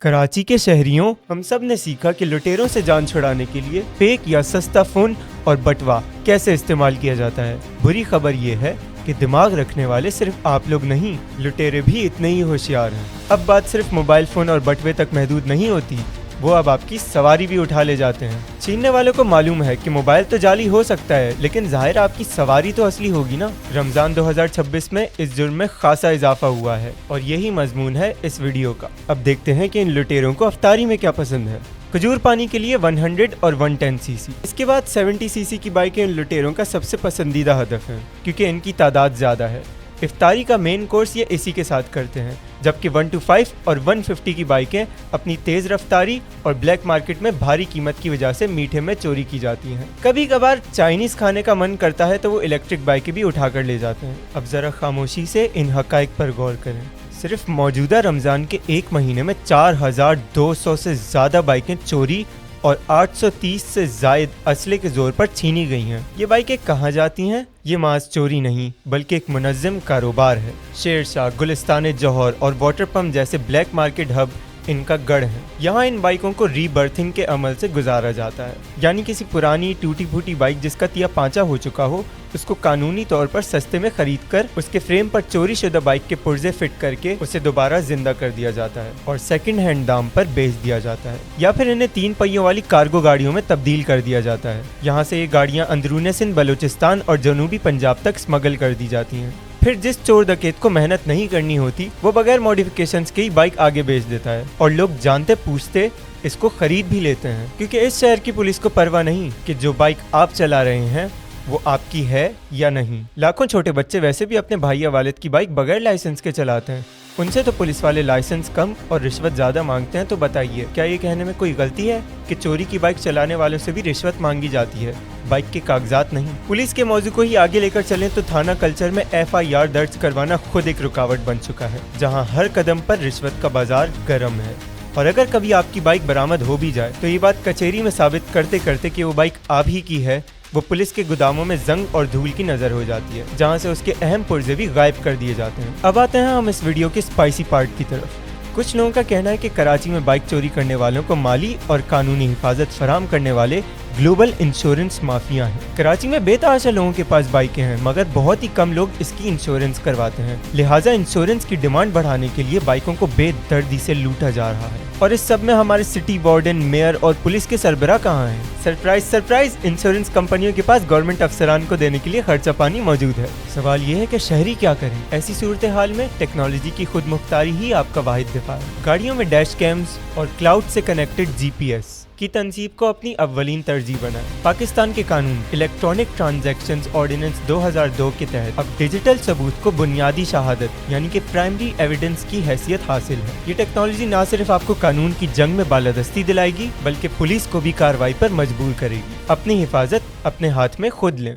कराची के शहरियों, हम सब ने सीखा कि लुटेरों से जान छुड़ाने के लिए फेक या सस्ता फोन और बटवा कैसे इस्तेमाल किया जाता है। बुरी खबर ये है कि दिमाग रखने वाले सिर्फ आप लोग नहीं, लुटेरे भी इतने ही होशियार हैं। अब बात सिर्फ मोबाइल फोन और बटवे तक महदूद नहीं होती, वो अब आपकी सवारी भी उठा ले जाते हैं। छीनने वालों को मालूम है कि मोबाइल तो जाली हो सकता है, लेकिन जाहिर आपकी सवारी तो असली होगी ना। रमजान 2026 में इस जुर्म में खासा इजाफा हुआ है और यही मजमून है इस वीडियो का। अब देखते हैं कि इन लुटेरों को अफ्तारी में क्या पसंद है। खजूर पानी के लिए 100 और 110 सीसी, इसके बाद 70 सीसी की बाइकें इन लुटेरों का सबसे पसंदीदा हदफ है क्योंकि इनकी तादाद ज्यादा है। इफ्तारी का मेन कोर्स ये इसी के साथ करते हैं, जबकि 125 और 150 की बाइकें अपनी तेज रफ्तारी और ब्लैक मार्केट में भारी कीमत की वजह से मीठे में चोरी की जाती हैं। कभी कभार चाइनीज खाने का मन करता है तो वो इलेक्ट्रिक बाइकें भी उठा कर ले जाते हैं। अब जरा खामोशी से इन हकाइक पर गौर करें। सिर्फ मौजूदा रमजान के एक महीने में 4200 से ज्यादा बाइकें चोरी और 830 से जायद असले के जोर पर छीनी गई हैं। ये बाइकें कहाँ जाती हैं? ये मास चोरी नहीं बल्कि एक मुनज़्ज़म कारोबार है। शेरशाह, गुलिस्तान जौहर और वाटर पंप जैसे ब्लैक मार्केट हब इनका गढ़ है। यहाँ इन बाइकों को रीबर्थिंग के अमल से गुजारा जाता है, यानी किसी पुरानी टूटी फूटी बाइक जिसका तिया पांचा हो चुका हो, उसको कानूनी तौर पर सस्ते में खरीद कर उसके फ्रेम पर चोरी शुदा बाइक के पुर्जे फिट करके उसे दोबारा जिंदा कर दिया जाता है और सेकंड हैंड दाम पर बेच दिया जाता है, या फिर इन्हें 3 पहियों वाली कार्गो गाड़ियों में तब्दील कर दिया जाता है। यहाँ से ये गाड़ियाँ अंदरूनी सिंध, बलूचिस्तान और जनूबी पंजाब तक स्मगल कर दी जाती हैं। फिर जिस चोर डकैत को मेहनत नहीं करनी होती वो बगैर मॉडिफिकेशंस के ही बाइक आगे बेच देता है और लोग जानते पूछते इसको खरीद भी लेते हैं, क्योंकि इस शहर की पुलिस को परवाह नहीं कि जो बाइक आप चला रहे हैं वो आपकी है या नहीं। लाखों छोटे बच्चे वैसे भी अपने भाई या वालिद की बाइक बगैर लाइसेंस के चलाते हैं। उनसे तो पुलिस वाले लाइसेंस कम और रिश्वत ज्यादा मांगते हैं। तो बताइए, क्या ये कहने में कोई गलती है कि चोरी की बाइक चलाने वालों से भी रिश्वत मांगी जाती है, बाइक के कागजात नहीं? पुलिस के मौजू को ही आगे लेकर चलें तो थाना कल्चर में FIR दर्ज करवाना खुद एक रुकावट बन चुका है, जहाँ हर कदम पर रिश्वत का बाजार गर्म है। और अगर कभी आपकी बाइक बरामद हो भी जाए तो ये बात कचहरी में साबित करते करते कि वो बाइक आप ही की है, वो पुलिस के गोदामों में जंग और धूल की नजर हो जाती है, जहां से उसके अहम पुर्जे भी गायब कर दिए जाते हैं। अब आते हैं हम इस वीडियो के स्पाइसी पार्ट की तरफ। कुछ लोगों का कहना है कि कराची में बाइक चोरी करने वालों को माली और कानूनी हिफाजत फराहम करने वाले ग्लोबल इंश्योरेंस माफिया हैं। कराची में बेतहाशा लोगों के पास बाइकें हैं, मगर बहुत ही कम लोग इसकी इंश्योरेंस करवाते हैं। लिहाजा इंश्योरेंस की डिमांड बढ़ाने के लिए बाइकों को बेदर्दी से लूटा जा रहा है। और इस सब में हमारे सिटी वार्डन, मेयर और पुलिस के सरबराह कहाँ हैं? सरप्राइज सरप्राइज, इंश्योरेंस कंपनियों के पास गवर्नमेंट अफसरान को देने के लिए खर्चा पानी मौजूद है। सवाल ये है कि शहरी क्या करें? ऐसी सूरत हाल में टेक्नोलॉजी की खुद मुख्तारी ही आपका वाहिद दिफा है। गाड़ियों में डैश कैम्स और क्लाउड से कनेक्टेड GPS की तंसीब को अपनी अव्वलीन तरजीह बनाएं। पाकिस्तान के कानून इलेक्ट्रॉनिक ट्रांजैक्शंस ऑर्डिनेंस 2002 के तहत अब डिजिटल सबूत को बुनियादी शहादत यानी कि प्राइमरी एविडेंस की हैसियत हासिल है। ये टेक्नोलॉजी न सिर्फ आपको कानून की जंग में बालादस्ती दिलाएगी बल्कि पुलिस को भी कार्रवाई पर मजबूर करेगी। अपनी हिफाजत अपने हाथ में खुद लें।